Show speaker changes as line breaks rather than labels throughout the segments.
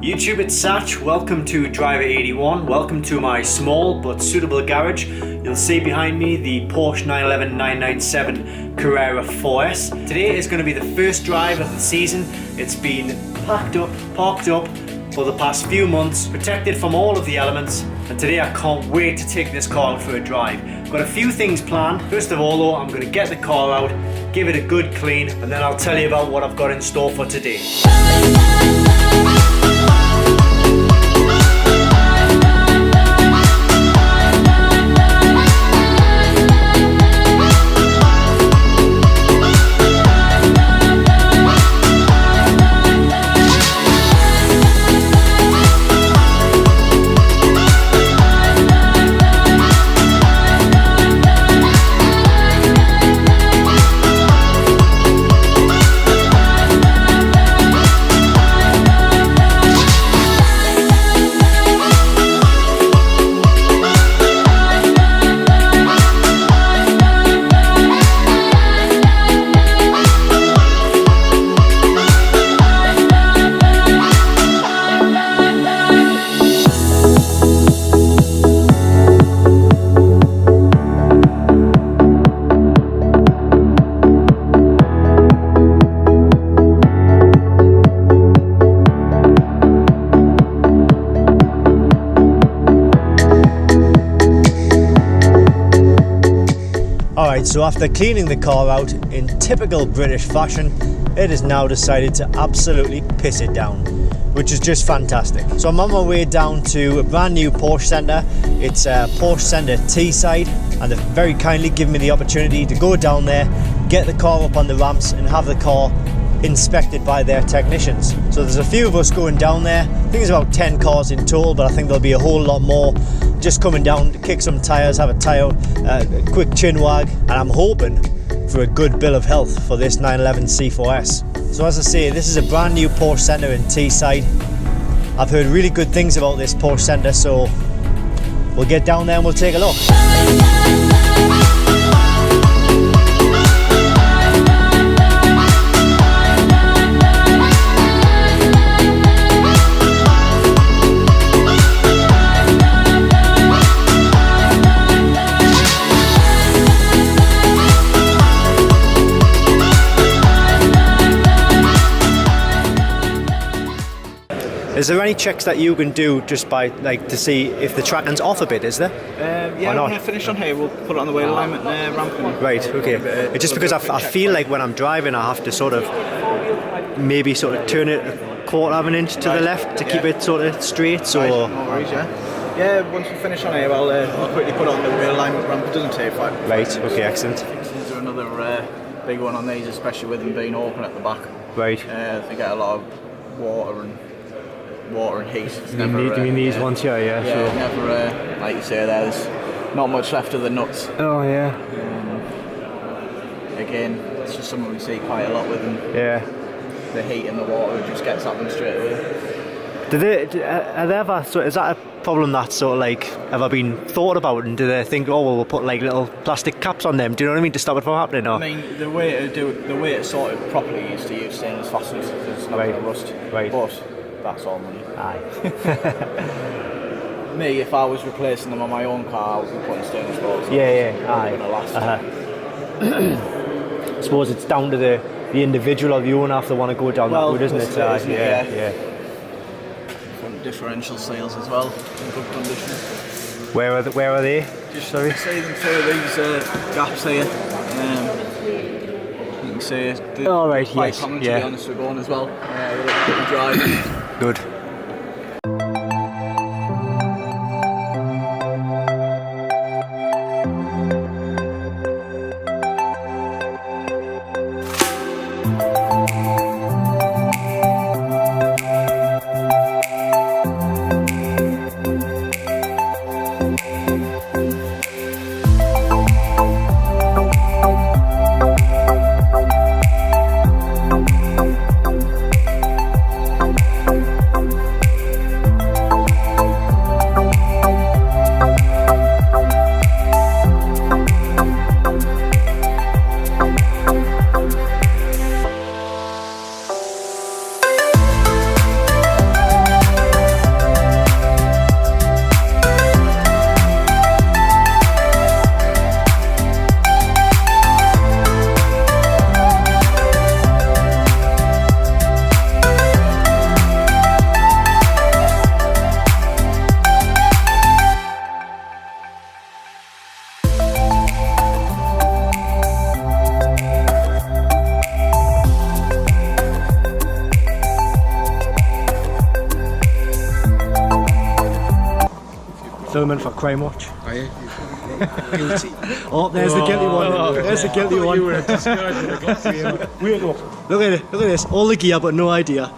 YouTube, it's Satch. Welcome to Driver 81. Welcome to my small but suitable garage. You'll see behind me the Porsche 911 997 Carrera 4S. Today is going to be the first drive of the season. It's been packed up, parked up for the past few months, protected from all of the elements, and today I can't wait to take this car out for a drive. I've got a few things planned. First of all though, I'm going to get the car out, give it a good clean, and then I'll tell you about what I've got in store for today. Alright, so after cleaning the car out in typical British fashion, it has now decided to absolutely piss it down, which is just fantastic. So I'm on my way down to a brand new Porsche Centre. It's Porsche Centre Teeside, and they've very kindly given me the opportunity to go down there, get the car up on the ramps and have the car inspected by their technicians. So there's a few of us going down there. I think there's about 10 cars in total, but I think there'll be a whole lot more just coming down to kick some tyres, have a quick chin wag, and I'm hoping for a good bill of health for this 911 C4S. So as I say, this is a brand new Porsche Centre in Teesside. I've heard really good things about this Porsche Centre, so we'll get down there and we'll take a look. Is there any checks that you can do just by to see if the tracking's off a bit, is there?
Yeah, when I finish on here, we'll put it on the wheel alignment ramp.
Right, okay. It's just because I feel like when I'm driving I have to maybe turn it a quarter of an inch to the left to keep it straight. So
right, no worries, yeah, once we finish on here, I'll quickly put it on the wheel alignment ramp. It doesn't take 5 minutes.
Right, okay, excellent.
There's another big one on these, especially with them being open at the back.
Right.
They get a lot of water and heat. It's
these ones here, yeah.
Yeah, never, like you say, there's not much left of the nuts.
Oh yeah.
Again, it's just something we see quite a lot with them.
Yeah.
The heat and the water just gets at them straight away.
Are they ever, is that a problem that's ever been thought about, and do they think, oh well, we'll put little plastic caps on them? Do you know what I mean, to stop it from happening? Or?
I mean, the way it's sorted properly is to use stainless fasteners, so it's not going to rust.
Right.
But that's all money.
Aye.
Me, if I was replacing them on my own car, I would be putting stainless bolts on.
Yeah, aye.
Going to last.
I suppose it's down to the individual or the owner if they want to go down that route, isn't it?
Yeah. Front differential seals as well, in good condition.
Where are they?
Just
Sorry?
see them through these gaps here. You can see they're quite common, to be honest, with going as well. Dry.
Good. filming for Crime Watch.
Are you? Guilty.
Oh, there's the guilty one. There's the guilty one.
You were disguised with a glasses.
Wake up. Look at it. Look at this. All the gear, but no idea.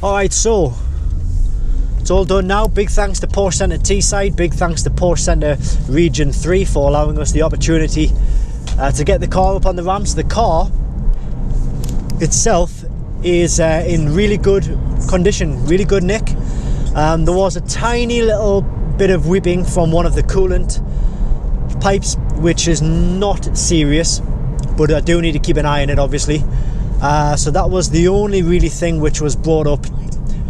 Alright, so it's all done now. Big thanks to Porsche Centre Teeside, big thanks to Porsche Centre Region 3 for allowing us the opportunity to get the car up on the ramps. The car itself is in really good condition, really good nick. There was a tiny little bit of weeping from one of the coolant pipes, which is not serious, but I do need to keep an eye on it, obviously. So that was the only really thing which was brought up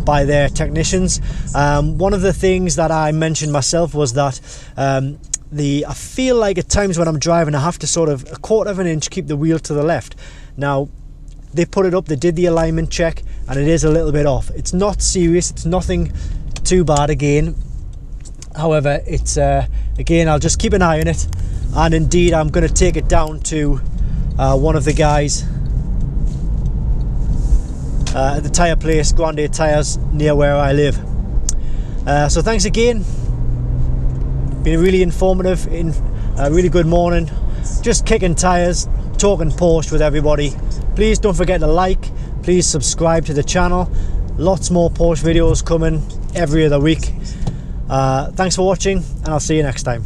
by their technicians. One of the things that I mentioned myself was that I feel like at times when I'm driving I have to sort of 1/4 of an inch keep the wheel to the left. Now they put it up, they did the alignment check, and it is a little bit off. It's not serious, it's nothing too bad again. However, it's again, I'll just keep an eye on it, and indeed I'm going to take it down to one of the guys at the tyre place, Grande Tyres, near where I live. So thanks again, been really informative, a really good morning, just kicking tyres, talking Porsche with everybody. Please don't forget to like, please subscribe to the channel, lots more Porsche videos coming every other week. Thanks for watching, and I'll see you next time.